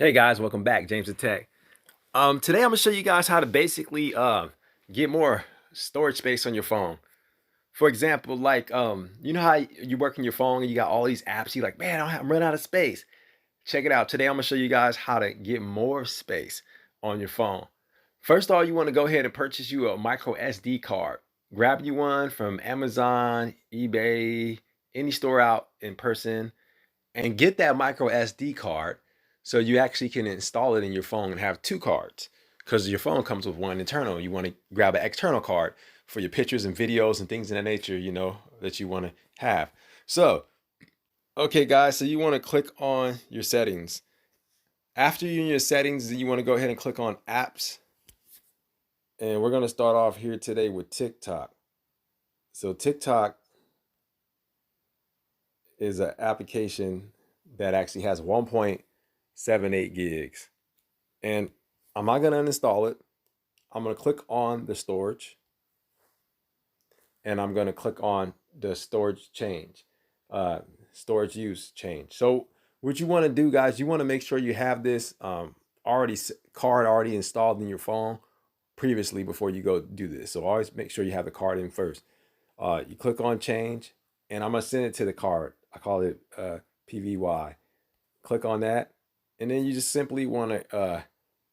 Hey guys, welcome back. James the Tech. Today I'm gonna show you guys how to basically get more storage space on your phone. For example, like you know how you work on your phone and you got all these apps, you're like, man, I'm running out of space. Check it out. Today I'm gonna show you guys how to get more space on your phone. First of all, you want to go ahead and purchase you a micro SD card. Grab you one from Amazon, eBay, any store out in person, and get that micro SD card so you actually can install it in your phone and have two cards because your phone comes with one internal. You want to grab an external card for your pictures and videos and things of that nature, that you want to have. So, okay, guys, so you want to click on your settings. After you're in your settings, you want to go ahead and click on apps. And we're going to start off here today with TikTok. So, TikTok is an application that actually has 1.78 gigs. And I'm not going to uninstall it. I'm going to click on the storage and I'm going to click on the storage change, storage use change. So what you want to do, guys, you want to make sure you have this card already installed in your phone previously before you go do this. So always make sure you have the card in first. You click on change and I'm going to send it to the card. I call it PVY. Click on that. And then you just simply want to,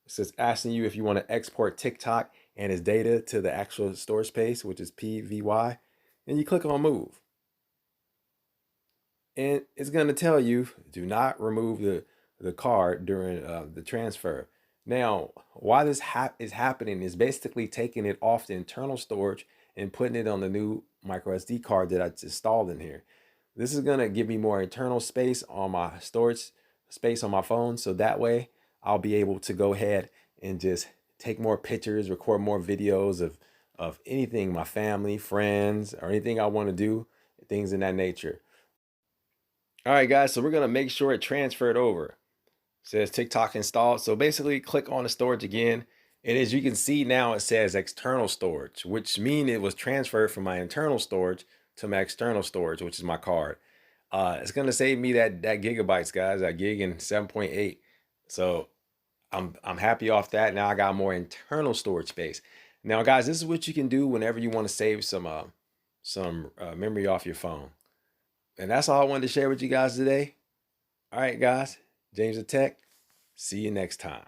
it says asking you if you want to export TikTok and its data to the actual storage space, which is PVY. And you click on move. And it's going to tell you, do not remove the card during the transfer. Now, why this is happening is basically taking it off the internal storage and putting it on the new micro SD card that I just installed in here. This is going to give me more internal space on my storage space on my phone. So that way I'll be able to go ahead and just take more pictures, record more videos of anything, my family, friends, or anything I want to do, things in that nature. All right, guys, so we're going to make sure it transferred over. It says TikTok installed. So basically click on the storage again. And as you can see now, it says external storage, which means it was transferred from my internal storage to my external storage, which is my card. It's going to save me that gigabytes, guys, that gig and 7.8. So I'm happy off that. Now I got more internal storage space. Now, guys, this is what you can do whenever you want to save some memory off your phone. And that's all I wanted to share with you guys today. All right, guys, James the Tech. See you next time.